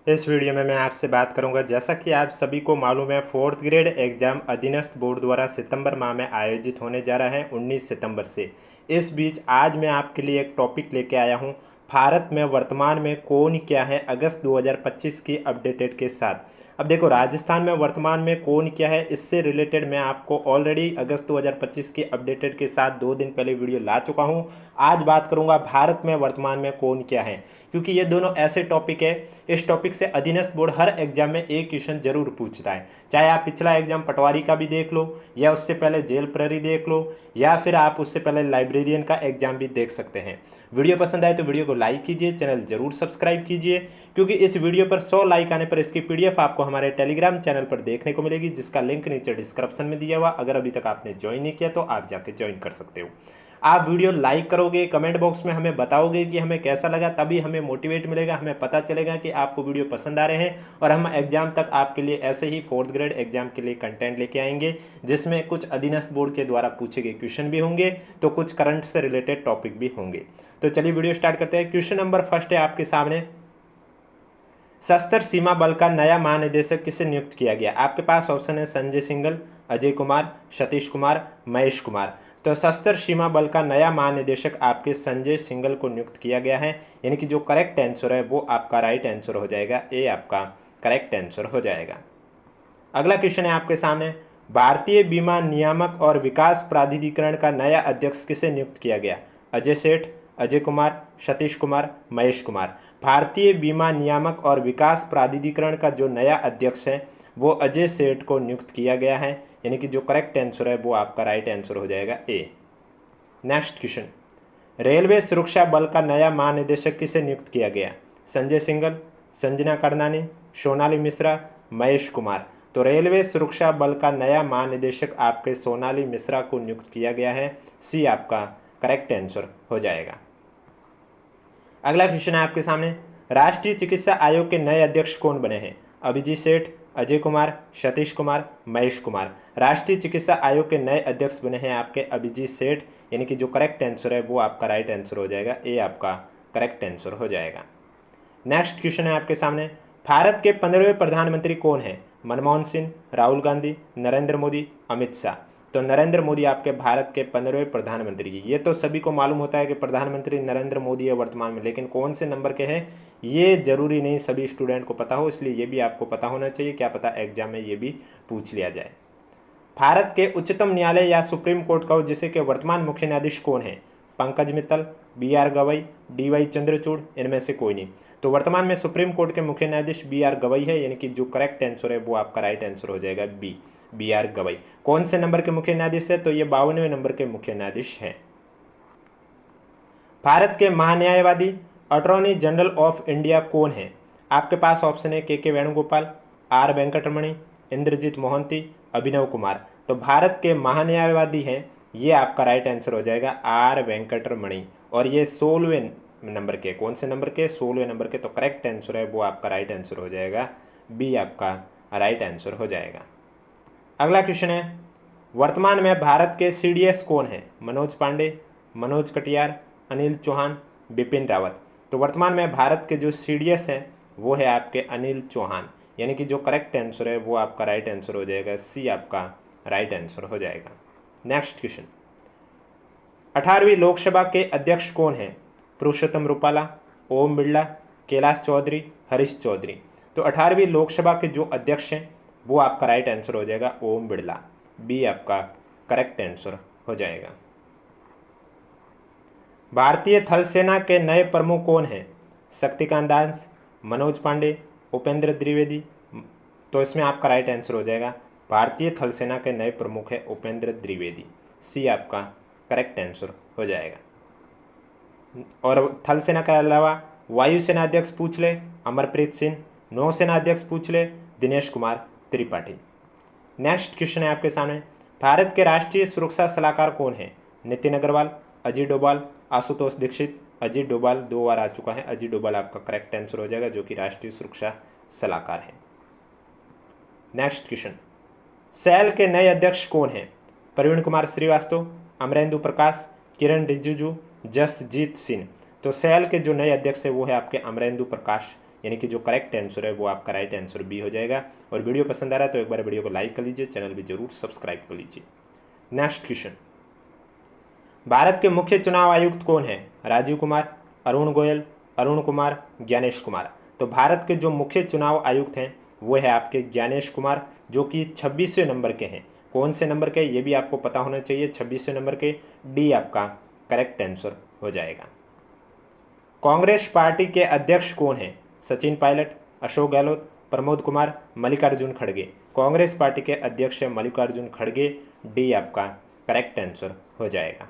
इस वीडियो में मैं आपसे बात करूंगा, जैसा कि आप सभी को मालूम है, फोर्थ ग्रेड एग्जाम अधीनस्थ बोर्ड द्वारा सितंबर माह में आयोजित होने जा रहा है 19 सितंबर से। इस बीच आज मैं आपके लिए एक टॉपिक लेके आया हूं, भारत में वर्तमान में कौन क्या है अगस्त 2025 की अपडेटेड के साथ। अब देखो, राजस्थान में वर्तमान में कौन क्या है, इससे रिलेटेड मैं आपको ऑलरेडी अगस्त 2025 की अपडेटेड के साथ 2 दिन पहले वीडियो ला चुका हूं। आज बात करूंगा भारत में वर्तमान में कौन क्या है, क्योंकि ये दोनों ऐसे टॉपिक है, इस टॉपिक से अधीनस्थ बोर्ड हर एग्जाम में एक क्वेश्चन जरूर पूछता है। चाहे आप पिछला एग्जाम पटवारी का भी देख लो, या उससे पहले जेल प्रहरी देख लो, या फिर आप उससे पहले लाइब्रेरियन का एग्जाम भी देख सकते हैं। वीडियो पसंद आए तो वीडियो को लाइक कीजिए, चैनल जरूर सब्सक्राइब कीजिए, क्योंकि इस वीडियो पर 100 लाइक आने पर इसकी पीडीएफ आपको हमारे टेलीग्राम चैनल पर देखने को मिलेगी, जिसका लिंक नीचे डिस्क्रिप्शन में दिया हुआ। अगर अभी तक आपने ज्वाइन नहीं किया तो आप जाके ज्वाइन कर सकते हो। आप वीडियो लाइक करोगे, कमेंट बॉक्स में हमें बताओगे कि हमें कैसा लगा, तभी हमें मोटिवेट मिलेगा, हमें पता चलेगा कि आपको वीडियो पसंद आ रहे हैं, और हम एग्जाम तक आपके लिए ऐसे ही फोर्थ ग्रेड एग्जाम के लिए कंटेंट लेके आएंगे, जिसमें कुछ अधीनस्थ बोर्ड के द्वारा पूछे गए क्वेश्चन भी होंगे, तो कुछ करंट से रिलेटेड टॉपिक भी होंगे। तो चलिए वीडियो स्टार्ट करते हैं। क्वेश्चन नंबर फर्स्ट है आपके सामने, सशस्त्र सीमा बल का नया महानिदेशक किसे नियुक्त किया गया। आपके पास ऑप्शन है संजय सिंघल, अजय कुमार, सतीश कुमार, महेश कुमार। तो सशस्त्र सीमा बल का नया महानिदेशक आपके संजय सिंघल को नियुक्त किया गया है, यानी कि जो करेक्ट आंसर है वो आपका राइट आंसर हो जाएगा, ए आपका करेक्ट आंसर हो जाएगा। अगला क्वेश्चन है आपके सामने, भारतीय बीमा नियामक और विकास प्राधिकरण का नया अध्यक्ष किसे नियुक्त किया गया। अजय सेठ, अजय कुमार, सतीश कुमार, महेश कुमार। भारतीय बीमा नियामक और विकास प्राधिकरण का जो नया अध्यक्ष है वो अजय सेठ को नियुक्त किया गया है, यानी कि जो करेक्ट आंसर है वो आपका राइट आंसर हो जाएगा, ए। नेक्स्ट क्वेश्चन, रेलवे सुरक्षा बल का नया महानिदेशक किसे नियुक्त किया गया। संजय सिंघल, संजना करनानी, सोनाली मिश्रा, महेश कुमार। तो रेलवे सुरक्षा बल का नया महानिदेशक आपके सोनाली मिश्रा को नियुक्त किया गया है, सी आपका करेक्ट आंसर हो जाएगा। अगला क्वेश्चन है आपके सामने, राष्ट्रीय चिकित्सा आयोग के नए अध्यक्ष कौन बने हैं। अभिजीत सेठ, अजय कुमार, सतीश कुमार, महेश कुमार। राष्ट्रीय चिकित्सा आयोग के नए अध्यक्ष बने हैं आपके अभिजीत सेठ, यानी कि जो करेक्ट आंसर है वो आपका राइट आंसर हो जाएगा, ए आपका करेक्ट आंसर हो जाएगा। नेक्स्ट क्वेश्चन है आपके सामने, भारत के 15वें प्रधानमंत्री कौन हैं। मनमोहन सिंह, राहुल गांधी, नरेंद्र मोदी, अमित शाह। तो नरेंद्र मोदी आपके भारत के 15वें प्रधानमंत्री की, ये तो सभी को मालूम होता है कि प्रधानमंत्री नरेंद्र मोदी है वर्तमान में, लेकिन कौन से नंबर के हैं ये जरूरी नहीं सभी स्टूडेंट को पता हो, इसलिए ये भी आपको पता होना चाहिए, क्या पता एग्जाम में ये भी पूछ लिया जाए। भारत के उच्चतम न्यायालय या सुप्रीम कोर्ट का जिसे के वर्तमान मुख्य न्यायाधीश कौन है। पंकज मित्तल, बी.आर. गवई, डी.वाई. चंद्रचूड़, इनमें से कोई नहीं। तो वर्तमान में सुप्रीम कोर्ट के मुख्य न्यायाधीश बी.आर. गवई है, यानी कि जो करेक्ट आंसर है वो आपका राइट आंसर हो जाएगा, बी.आर. गवई। कौन से नंबर के मुख्य न्यायाधीश है, तो ये 52वें नंबर के मुख्य न्यायाधीश हैं। भारत के महान्यायवादी अटॉर्नी जनरल ऑफ इंडिया कौन है। आपके पास ऑप्शन है के वेणुगोपाल, आर वेंकटरमणि, इंद्रजीत मोहंती, अभिनव कुमार। तो भारत के महान्यायवादी हैं, ये आपका राइट आंसर हो जाएगा, आर वेंकटरमणि, और ये 16वें नंबर के, कौन से नंबर के, 16वें नंबर के। तो करेक्ट आंसर है वो आपका राइट आंसर हो जाएगा, बी आपका राइट आंसर हो जाएगा। अगला क्वेश्चन है, वर्तमान में भारत के सीडीएस कौन है। मनोज पांडे, मनोज कटियार, अनिल चौहान, बिपिन रावत। तो वर्तमान में भारत के जो सीडीएस हैं वो है आपके अनिल चौहान, यानी कि जो करेक्ट आंसर है वो आपका राइट आंसर हो जाएगा, सी आपका राइट आंसर हो जाएगा। नेक्स्ट क्वेश्चन, 18वीं लोकसभा के अध्यक्ष कौन हैं। पुरुषोत्तम रूपाला, ओम बिरला, कैलाश चौधरी, हरीश चौधरी। तो 18वीं लोकसभा के जो अध्यक्ष हैं वो आपका राइट आंसर हो जाएगा, ओम बिरला, बी आपका करेक्ट आंसर हो जाएगा। भारतीय थल सेना के नए प्रमुख कौन हैं। शक्तिकांत दास, मनोज पांडे, उपेंद्र द्विवेदी। तो इसमें आपका राइट आंसर हो जाएगा, भारतीय थल सेना के नए प्रमुख है उपेंद्र द्विवेदी, सी आपका करेक्ट आंसर हो जाएगा। और थल सेना के अलावा वायुसेना अध्यक्ष पूछ ले अमरप्रीत सिंह, नौसेना अध्यक्ष पूछ ले दिनेश कुमार त्रिपाठी। नेक्स्ट क्वेश्चन है आपके सामने, भारत के राष्ट्रीय सुरक्षा सलाहकार कौन है। नितिन अग्रवाल, अजय डोभाल, आशुतोष दीक्षित। अजय डोभाल 2 बार आ चुका है, अजय डोभाल आपका करेक्ट आंसर हो जाएगा, जो कि राष्ट्रीय सुरक्षा सलाहकार है। नेक्स्ट क्वेश्चन, सेल के नए अध्यक्ष कौन हैं। प्रवीण कुमार श्रीवास्तव, अमरेंदु प्रकाश, किरण रिजिजू, जसजीत सिंह। तो सेल के जो नए अध्यक्ष है वो है आपके अमरेंदु प्रकाश, यानी कि जो करेक्ट आंसर है वो आपका राइट आंसर बी हो जाएगा। और वीडियो पसंद आ रहा है तो एक बार वीडियो को लाइक कर लीजिए, चैनल भी जरूर सब्सक्राइब कर लीजिए। नेक्स्ट क्वेश्चन, भारत के मुख्य चुनाव आयुक्त कौन है? राजीव कुमार, अरुण गोयल, अरुण कुमार, ज्ञानेश कुमार। तो भारत के जो मुख्य चुनाव आयुक्त हैं वो है आपके ज्ञानेश कुमार, जो कि 26वें नंबर के हैं। कौन से नंबर के, ये भी आपको पता होना चाहिए, 26वें नंबर के। डी आपका करेक्ट आंसर हो जाएगा। कांग्रेस पार्टी के अध्यक्ष कौन है? सचिन पायलट, अशोक गहलोत, प्रमोद कुमार, मल्लिकार्जुन खड़गे। कांग्रेस पार्टी के अध्यक्ष है मल्लिकार्जुन खड़गे। डी आपका करेक्ट आंसर हो जाएगा।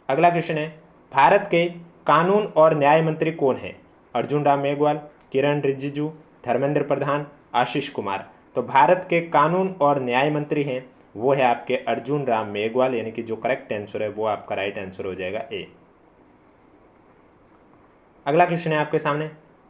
अगला क्वेश्चन है, भारत के कानून और न्याय मंत्री कौन है? अर्जुन राम मेघवाल, किरण रिजिजू, धर्मेंद्र प्रधान, आशीष कुमार। तो भारत के कानून और न्याय मंत्री हैं वो है आपके अर्जुन राम मेघवाल, यानी कि जो करेक्ट आंसर है वो आपका राइट आंसर हो जाएगा ए। अगला क्वेश्चन है आपके सामने,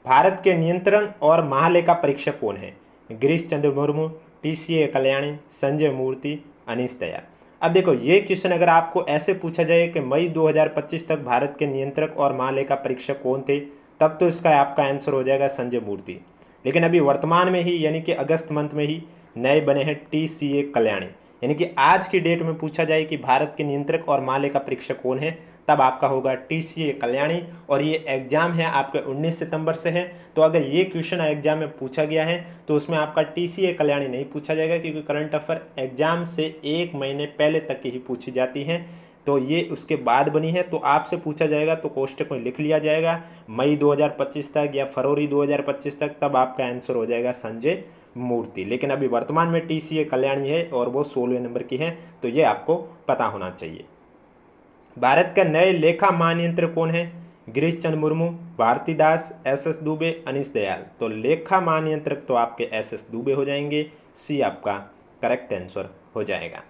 भारत के नियंत्रण और महालेखा परीक्षक कौन है? गिरीश चंद्र मुर्मू, टीसीए कल्याणी, संजय मूर्ति, अनीश दयाल। अब देखो, ये क्वेश्चन अगर आपको ऐसे पूछा जाए कि मई 2025 तक भारत के नियंत्रक और महालेखा परीक्षक कौन थे, तब तो इसका आपका आंसर हो जाएगा संजय मूर्ति। लेकिन अभी वर्तमान में ही यानी कि अगस्त मंथ में ही नए बने हैं टीसीए कल्याणी। यानी कि आज की डेट में पूछा जाए कि भारत के नियंत्रक और महालेखा परीक्षक कौन है, तब आपका होगा टीसीए कल्याणी। और ये एग्जाम है आपके 19 सितंबर से है। तो अगर ये क्वेश्चन एग्जाम में पूछा गया है तो उसमें आपका टीसीए कल्याणी नहीं पूछा जाएगा, क्योंकि करंट अफेयर एग्जाम से 1 महीने पहले तक ही पूछी जाती हैं। तो ये उसके बाद बनी है, तो आपसे पूछा जाएगा तो कोष्टक में लिख लिया जाएगा मई 2025 तक या फरवरी 2025 तक, तब आपका आंसर हो जाएगा संजय मूर्ति। लेकिन अभी वर्तमान में टीसीए कल्याणी है और वो 16वें नंबर की है, तो ये आपको पता होना चाहिए। भारत का नए लेखा महानियंत्रक कौन है? गिरीश चंद्र मुर्मू, भारती दास, एसएस दुबे, अनीश दयाल। तो लेखा महानियंत्रक तो आपके एसएस दुबे हो जाएंगे। सी आपका करेक्ट आंसर हो जाएगा।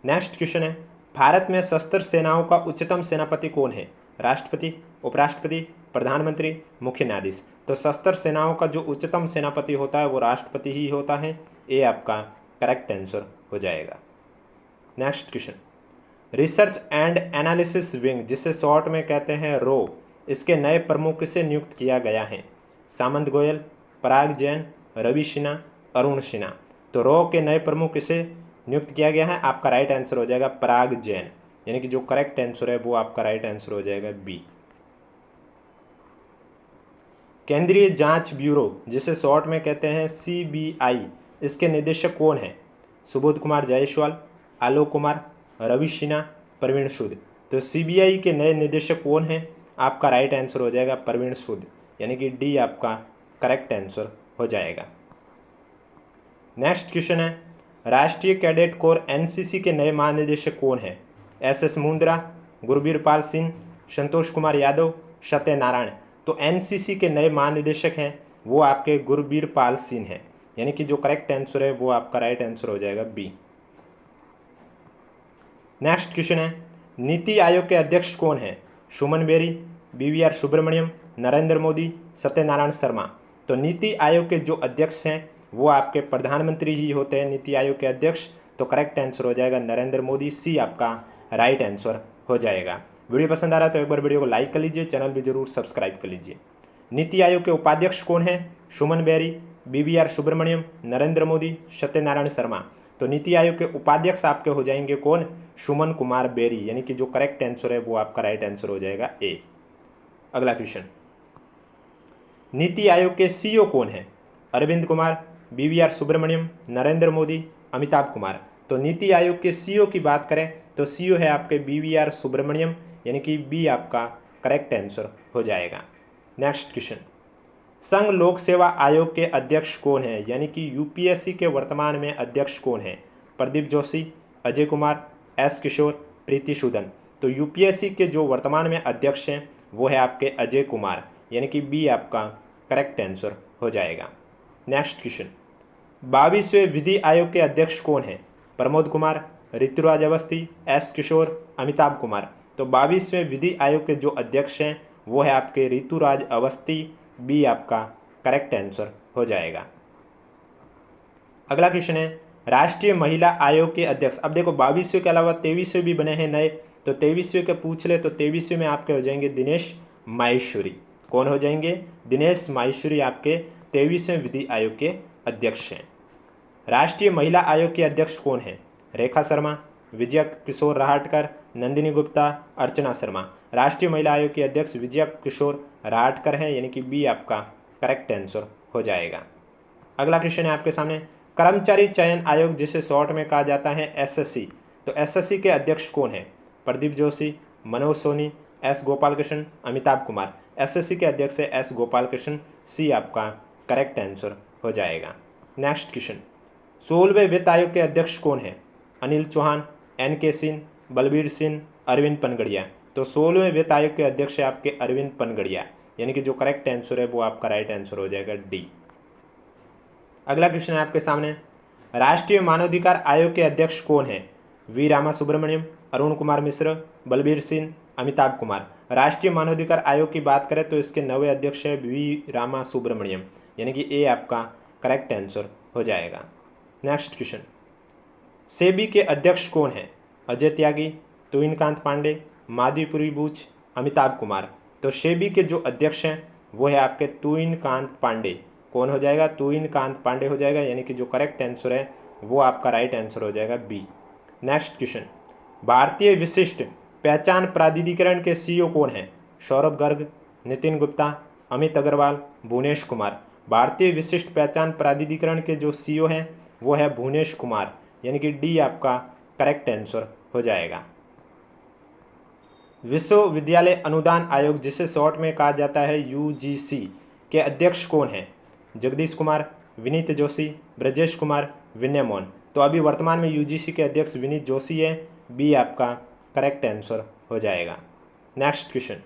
नेक्स्ट क्वेश्चन है, भारत में सशस्त्र सेनाओं का उच्चतम सेनापति कौन है? राष्ट्रपति, उपराष्ट्रपति, प्रधानमंत्री, मुख्य न्यायाधीश। तो सशस्त्र सेनाओं का जो उच्चतम सेनापति होता है वो राष्ट्रपति ही होता है। ये आपका करेक्ट आंसर हो जाएगा। Next question, research and analysis wing, जिसे शॉर्ट में कहते हैं रो, इसके नए प्रमुख किसे नियुक्त किया गया है? सामंत गोयल, पराग जैन, रवि सिन्हा, अरुण सिन्हा। तो रो के नए प्रमुख किसे नियुक्त किया गया है? आपका राइट आंसर हो जाएगा पराग जैन, यानी कि जो करेक्ट आंसर है वो आपका राइट आंसर हो जाएगा बी। केंद्रीय जांच ब्यूरो, जिसे शॉर्ट में कहते हैं सीबीआई, इसके निदेशक कौन है? सुबोध कुमार जायसवाल, आलोक कुमार, रवि सिन्हा, प्रवीण सूद। तो सीबीआई के नए निदेशक कौन हैं? आपका राइट आंसर हो जाएगा प्रवीण सूद, यानी कि डी आपका करेक्ट आंसर हो जाएगा। नेक्स्ट क्वेश्चन है, राष्ट्रीय कैडेट कोर एनसीसी के नए महानिदेशक कौन है? एसएस मुंद्रा, गुरबीर पाल सिंह, संतोष कुमार यादव, सत्यनारायण। तो एनसीसी के नए महानिदेशक हैं वो आपके गुरबीर पाल सिंह हैं, यानी कि जो करेक्ट आंसर है वो आपका राइट आंसर हो जाएगा बी। नेक्स्ट क्वेश्चन है, नीति आयोग के अध्यक्ष कौन है? सुमन बेरी, बीवीआर सुब्रमण्यम, नरेंद्र मोदी, सत्यनारायण शर्मा। तो नीति आयोग के जो अध्यक्ष हैं वो आपके प्रधानमंत्री ही होते हैं, नीति आयोग के अध्यक्ष। तो करेक्ट आंसर हो जाएगा नरेंद्र मोदी। सी आपका राइट आंसर हो जाएगा। वीडियो पसंद आ रहा है तो एक बार वीडियो को लाइक कर लीजिए, चैनल भी जरूर सब्सक्राइब कर लीजिए। नीति आयोग के उपाध्यक्ष कौन है? सुमन बेरी, बीवीआर सुब्रमण्यम, नरेंद्र मोदी, सत्यनारायण शर्मा। तो नीति आयोग के उपाध्यक्ष आपके हो जाएंगे कौन? सुमन कुमार बेरी, यानी कि जो करेक्ट आंसर है वो आपका राइट आंसर हो जाएगा ए। अगला क्वेश्चन, नीति आयोग के सीईओ कौन है? अरविंद कुमार, बीवीआर सुब्रमण्यम, नरेंद्र मोदी, अमिताभ कुमार। तो नीति आयोग के सीईओ की बात करें तो सीईओ है आपके बीवीआर सुब्रमण्यम, यानी कि बी आपका करेक्ट आंसर हो जाएगा। नेक्स्ट क्वेश्चन, संघ लोक सेवा आयोग के अध्यक्ष कौन है? यानी कि यूपीएससी के वर्तमान में अध्यक्ष कौन है? प्रदीप जोशी, अजय कुमार, एस किशोर, प्रीति सूदन। तो यूपीएससी के जो वर्तमान में अध्यक्ष हैं वो है आपके अजय कुमार, यानी कि बी आपका करेक्ट आंसर हो जाएगा। नेक्स्ट क्वेश्चन, 22वें विधि आयोग के अध्यक्ष कौन है? प्रमोद कुमार, ऋतुराज अवस्थी, एस किशोर, अमिताभ कुमार। तो 22वें विधि आयोग के जो अध्यक्ष हैं वो है आपके ऋतुराज अवस्थी। बी आपका करेक्ट आंसर हो जाएगा। अगला क्वेश्चन है, राष्ट्रीय महिला आयोग के अध्यक्ष। अब देखो 22वें के अलावा 23वें भी बने हैं नए, तो 23वें के पूछ ले तो 23वें में आपके हो जाएंगे दिनेश माहेश्वरी। कौन हो जाएंगे? दिनेश माहेश्वरी आपके 23वें विधि आयोग के अध्यक्ष हैं। राष्ट्रीय महिला आयोग के अध्यक्ष कौन है? रेखा शर्मा, विजय किशोर रहाटकर, नंदिनी गुप्ता, अर्चना शर्मा। राष्ट्रीय महिला आयोग के अध्यक्ष विजय किशोर रहाटकर हैं, यानी कि बी आपका करेक्ट आंसर हो जाएगा। अगला क्वेश्चन है आपके सामने, कर्मचारी चयन आयोग जिसे शॉर्ट में कहा जाता है एसएससी, तो एसएससी के अध्यक्ष कौन है? प्रदीप जोशी, मनोज सोनी, एस गोपालकृष्ण, अमिताभ कुमार। एसएससी के अध्यक्ष है एस गोपालकृष्ण, सी आपका करेक्ट आंसर हो जाएगा। नेक्स्ट क्वेश्चन, 16वें वित्त आयोग के अध्यक्ष कौन है? अनिल चौहान, एन के सिंह, बलबीर सिंह, अरविंद पनगड़िया। तो 16वें वित्त आयोग के अध्यक्ष है आपके अरविंद पनगड़िया, यानी कि जो करेक्ट आंसर है वो आपका राइट आंसर हो जाएगा डी। अगला क्वेश्चन है आपके सामने, राष्ट्रीय मानवाधिकार आयोग के अध्यक्ष कौन है? वी रामा सुब्रमण्यम, अरुण कुमार मिश्र, बलबीर सिंह, अमिताभ कुमार। राष्ट्रीय मानवाधिकार आयोग की बात करें तो इसके नवे अध्यक्ष है वी रामा सुब्रमण्यम, यानी कि ए आपका करेक्ट आंसर हो जाएगा। नेक्स्ट क्वेश्चन, सेबी के अध्यक्ष कौन है? अजय त्यागी, तुहिनकांत पांडे, माधवीपुरी बूच, अमिताभ कुमार। तो सेबी के जो अध्यक्ष हैं वो है आपके तुहिनकांत पांडे। कौन हो जाएगा? तुहिनकांत पांडे हो जाएगा, यानी कि जो करेक्ट आंसर है वो आपका राइट आंसर हो जाएगा बी। नेक्स्ट क्वेश्चन, भारतीय विशिष्ट पहचान प्राधिकरण के सीईओ कौन है? सौरभ गर्ग, नितिन गुप्ता, अमित अग्रवाल, भुवनेश कुमार। भारतीय विशिष्ट पहचान प्राधिकरण के जो सीईओ हैं वो है भुवनेश कुमार, यानी कि डी आपका करेक्ट आंसर हो जाएगा। विश्वविद्यालय अनुदान आयोग जिसे शॉर्ट में कहा जाता है यूजीसी के अध्यक्ष कौन है? जगदीश कुमार, विनीत जोशी, ब्रजेश कुमार, विनय मोहन। तो अभी वर्तमान में यूजीसी के अध्यक्ष विनीत जोशी है, बी आपका करेक्ट आंसर हो जाएगा। नेक्स्ट क्वेश्चन,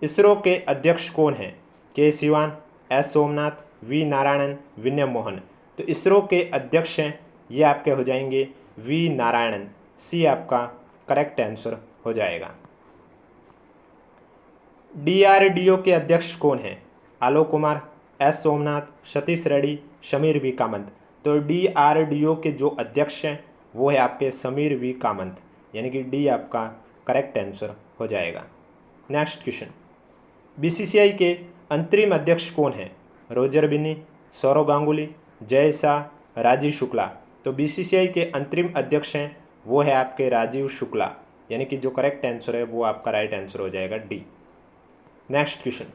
इसरो के अध्यक्ष कौन है? के सिवान, एस सोमनाथ, वी नारायणन, विनय मोहन। तो इसरो के अध्यक्ष हैं ये आपके हो जाएंगे वी नारायणन, सी आपका करेक्ट आंसर हो जाएगा। डीआरडीओ के अध्यक्ष कौन है? Alok Kumar, S Somnath, Satish Reddy, Sameer we Kamat. तो डीआरडीओ के जो अध्यक्ष हैं वो है आपके समीर वी कामत, यानी कि डी आपका करेक्ट आंसर हो जाएगा। नेक्स्ट क्वेश्चन, बीसीसीआई के अंतरिम अध्यक्ष कौन है? रोजर बिन्नी, सौरव गांगुली, जय शाह, राजीव शुक्ला। तो बीसीसीआई के अंतरिम अध्यक्ष हैं वो है आपके राजीव शुक्ला, यानी कि जो करेक्ट आंसर है वो आपका राइट आंसर हो जाएगा डी। नेक्स्ट क्वेश्चन,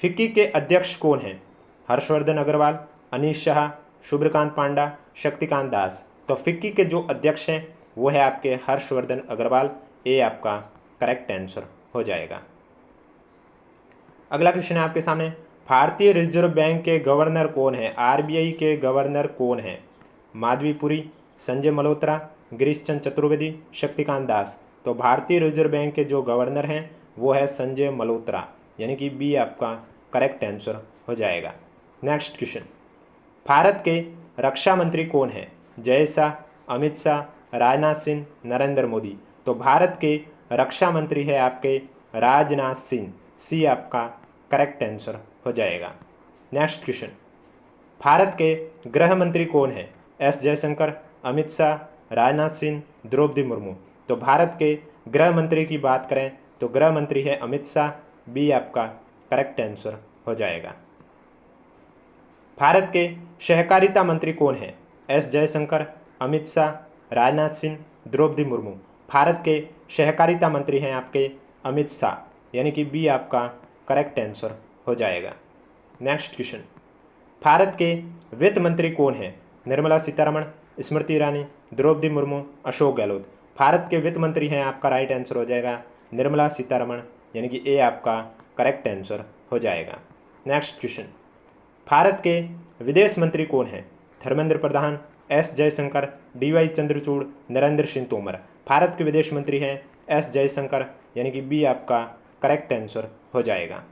फिक्की के अध्यक्ष कौन हैं? हर्षवर्धन अग्रवाल, अनीश शाह, शुभ्रकांत पांडा, शक्तिकांत दास। तो फिक्की के जो अध्यक्ष हैं वो है आपके हर्षवर्धन अग्रवाल, ए आपका करेक्ट आंसर हो जाएगा। अगला क्वेश्चन है आपके सामने, भारतीय रिजर्व बैंक के गवर्नर कौन है? आरबीआई के गवर्नर कौन है? माधवीपुरी, संजय मल्होत्रा, गिरीश चंद्र चतुर्वेदी, शक्तिकांत दास। तो भारतीय रिजर्व बैंक के जो गवर्नर हैं वो है संजय मल्होत्रा, यानी कि बी आपका करेक्ट आंसर हो जाएगा। नेक्स्ट क्वेश्चन, भारत के रक्षा मंत्री कौन है? जय शाह, अमित शाह, राजनाथ सिंह, नरेंद्र मोदी। तो भारत के रक्षा मंत्री है आपके राजनाथ सिंह, सी आपका करेक्ट आंसर हो जाएगा। नेक्स्ट क्वेश्चन, भारत के गृह मंत्री कौन है? एस जयशंकर, अमित शाह, राजनाथ सिंह, द्रौपदी मुर्मू। तो भारत के गृह मंत्री की बात करें तो गृह मंत्री है अमित शाह, बी आपका करेक्ट आंसर हो जाएगा। भारत के सहकारिता मंत्री कौन है? एस जयशंकर, अमित शाह, राजनाथ सिंह, द्रौपदी मुर्मू। भारत के सहकारिता मंत्री हैं आपके अमित शाह, यानी कि बी आपका करेक्ट आंसर हो जाएगा। नेक्स्ट क्वेश्चन, भारत के वित्त मंत्री कौन है? निर्मला सीतारमण, स्मृति ईरानी, द्रौपदी मुर्मू, अशोक गहलोत। भारत के वित्त मंत्री हैं आपका राइट आंसर हो जाएगा निर्मला सीतारमण, यानी कि ए आपका करेक्ट आंसर हो जाएगा। नेक्स्ट क्वेश्चन, भारत के विदेश मंत्री कौन हैं? Dharmendra Pradhan, S Jaishankar, D Y Chandrachud, Narendra Singh Tomar. भारत के विदेश मंत्री हैं एस जयशंकर, यानी कि बी आपका करेक्ट आंसर हो जाएगा।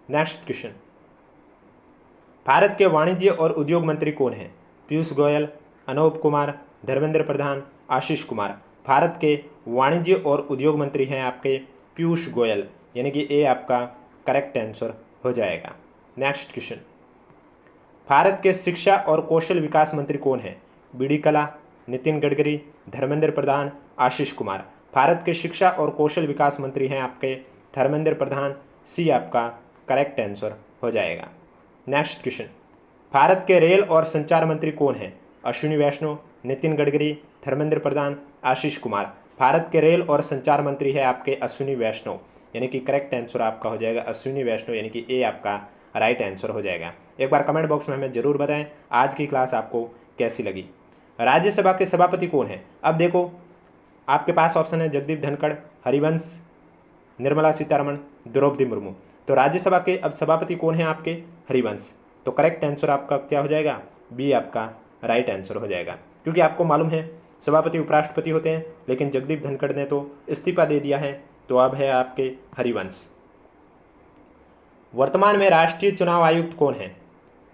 नेक्स्ट क्वेश्चन, भारत के वाणिज्य और उद्योग मंत्री कौन हैं? पीयूष गोयल, अनूप कुमार, धर्मेंद्र प्रधान, आशीष कुमार। भारत के वाणिज्य और उद्योग मंत्री हैं आपके पीयूष गोयल, यानी कि ए आपका करेक्ट आंसर हो जाएगा। नेक्स्ट क्वेश्चन, भारत के शिक्षा और कौशल विकास मंत्री कौन है? बी.डी. कला, नितिन गडकरी, धर्मेंद्र प्रधान, आशीष कुमार। भारत के शिक्षा और कौशल विकास मंत्री हैं आपके धर्मेंद्र प्रधान, सी आपका करेक्ट आंसर हो जाएगा। नेक्स्ट क्वेश्चन, भारत के रेल और संचार मंत्री कौन हैं? अश्विनी वैष्णव, नितिन गडकरी, धर्मेंद्र प्रधान, आशीष कुमार। भारत के रेल और संचार मंत्री है आपके अश्विनी वैष्णव, यानी कि करेक्ट आंसर आपका हो जाएगा अश्विनी वैष्णव, यानी कि ए आपका राइट आंसर हो जाएगा। एक बार कमेंट बॉक्स में हमें जरूर बताएं आज की क्लास आपको कैसी लगी। राज्यसभा के सभापति कौन है? अब देखो आपके पास ऑप्शन है जगदीप धनखड़, हरिवंश, निर्मला सीतारमण, द्रौपदी मुर्मू। तो राज्यसभा के अब सभापति कौन है आपके? हरिवंश। तो करेक्ट आंसर आपका क्या हो जाएगा? बी आपका राइट आंसर हो जाएगा, क्योंकि आपको मालूम है सभापति उपराष्ट्रपति होते हैं, लेकिन जगदीप धनखड़ ने तो इस्तीफा दे दिया है, तो अब है आपके हरिवंश। वर्तमान में राष्ट्रीय चुनाव आयुक्त कौन है?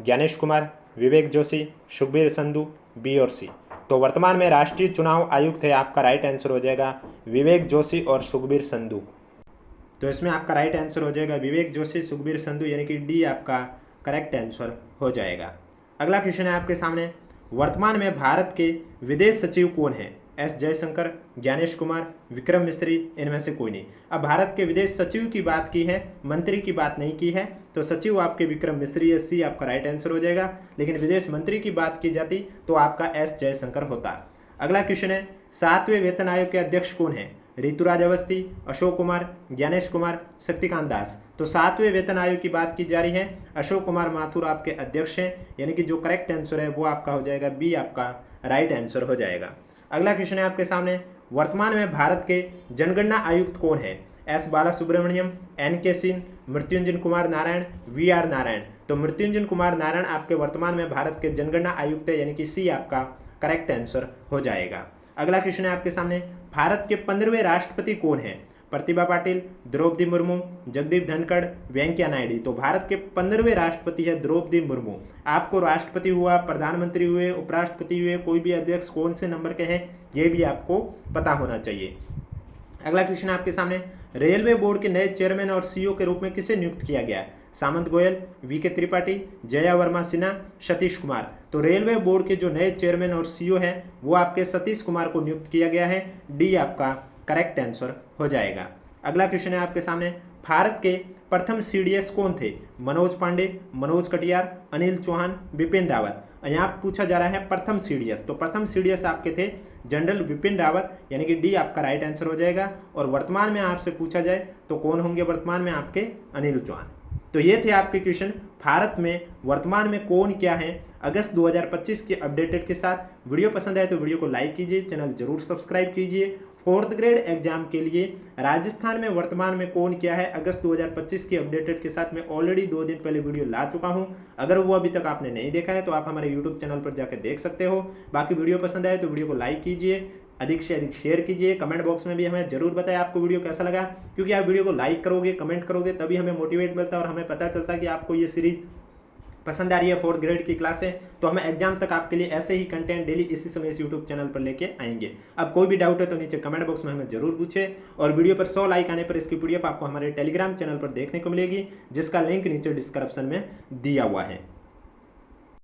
ज्ञानेश कुमार, विवेक जोशी, सुखबीर संधू, बी और सी। तो वर्तमान में राष्ट्रीय चुनाव आयुक्त है आपका राइट आंसर हो जाएगा विवेक जोशी और सुखबीर संधू। तो इसमें आपका राइट आंसर हो जाएगा विवेक जोशी, सुखबीर संधू, यानी कि डी आपका करेक्ट आंसर हो जाएगा। अगला क्वेश्चन है आपके सामने, वर्तमान में भारत के विदेश सचिव कौन है? एस जयशंकर, ज्ञानेश कुमार, विक्रम मिश्री, इनमें से कोई नहीं। अब भारत के विदेश सचिव की बात की है, मंत्री की बात नहीं की है, तो सचिव आपके विक्रम मिश्री है, सी आपका राइट आंसर हो जाएगा। लेकिन विदेश मंत्री की बात की जाती तो आपका एस जयशंकर होता। अगला क्वेश्चन है, 7वें वेतन आयोग के अध्यक्ष कौन है? ऋतुराज अवस्थी, अशोक कुमार, ज्ञानेश कुमार, शक्तिकांत दास। तो 7वें वेतन आयोग की बात की जा रही है, अशोक कुमार माथुर आपके अध्यक्ष हैं, यानी कि जो करेक्ट आंसर है वो आपका हो जाएगा बी आपका राइट आंसर हो जाएगा। अगला क्वेश्चन है आपके सामने, वर्तमान में भारत के जनगणना आयुक्त कौन है? एस बाला सुब्रमण्यम, एन के सिंह, मृत्युंजय कुमार नारायण, वी आर नारायण। तो मृत्युंजय कुमार नारायण आपके वर्तमान में भारत के जनगणना आयुक्त है, यानी कि सी आपका करेक्ट आंसर हो जाएगा। अगला क्वेश्चन है आपके सामने, भारत के 15वें राष्ट्रपति कौन है? प्रतिभा पाटिल, द्रौपदी मुर्मू, जगदीप धनखड़, वेंकैया नायडू। तो भारत के 15वें राष्ट्रपति है द्रौपदी मुर्मू। आपको राष्ट्रपति हुआ, प्रधानमंत्री हुए, उपराष्ट्रपति हुए, कोई भी अध्यक्ष कौन से नंबर के हैं ये भी आपको पता होना चाहिए। अगला क्वेश्चन है आपके सामने, रेलवे बोर्ड के नए चेयरमैन और सीईओ के रूप में किसे नियुक्त किया गया? सामंत गोयल, वी के त्रिपाठी, जया वर्मा सिन्हा, सतीश कुमार। तो रेलवे बोर्ड के जो नए चेयरमैन और सीईओ हैं वो आपके सतीश कुमार को नियुक्त किया गया है, डी आपका करेक्ट आंसर हो जाएगा। अगला क्वेश्चन है आपके सामने, भारत के प्रथम सीडीएस कौन थे? मनोज पांडे, मनोज कटियार, अनिल चौहान, बिपिन रावत। यहाँ पूछा जा रहा है प्रथम सीडीएस, तो प्रथम सीडीएस आपके थे जनरल बिपिन रावत, यानी कि डी आपका राइट आंसर हो जाएगा। और वर्तमान में आपसे पूछा जाए तो कौन होंगे वर्तमान में आपके? अनिल चौहान। तो ये थे आपके क्वेश्चन भारत में वर्तमान में कौन क्या है अगस्त 2025 के अपडेटेड के साथ। वीडियो पसंद आए तो वीडियो को लाइक कीजिए, चैनल जरूर सब्सक्राइब कीजिए। 4th ग्रेड एग्जाम के लिए राजस्थान में वर्तमान में कौन क्या है अगस्त 2025 के अपडेटेड के साथ मैं ऑलरेडी 2 दिन पहले वीडियो ला चुका हूं। अगर वो अभी तक आपने नहीं देखा है तो आप हमारे यूट्यूब चैनल पर जाकर देख सकते हो। बाकी वीडियो पसंद आए तो वीडियो को लाइक कीजिए, अधिक से अधिक शेयर कीजिए। कमेंट बॉक्स में भी हमें जरूर बताएं आपको वीडियो कैसा लगा, क्योंकि आप वीडियो को लाइक करोगे, कमेंट करोगे, तभी हमें मोटिवेट मिलता है और हमें पता चलता है कि आपको ये सीरीज पसंद आ रही है। 4th ग्रेड की क्लास है तो हम एग्जाम तक आपके लिए ऐसे ही कंटेंट डेली इसी समय इस यूट्यूब चैनल पर लेके आएंगे। अब कोई भी डाउट है तो नीचे कमेंट बॉक्स में हमें जरूर पूछे। और वीडियो पर 100 लाइक आने पर इसकी पीडीएफ आपको हमारे टेलीग्राम चैनल पर देखने को मिलेगी, जिसका लिंक नीचे डिस्क्रिप्शन में दिया हुआ है।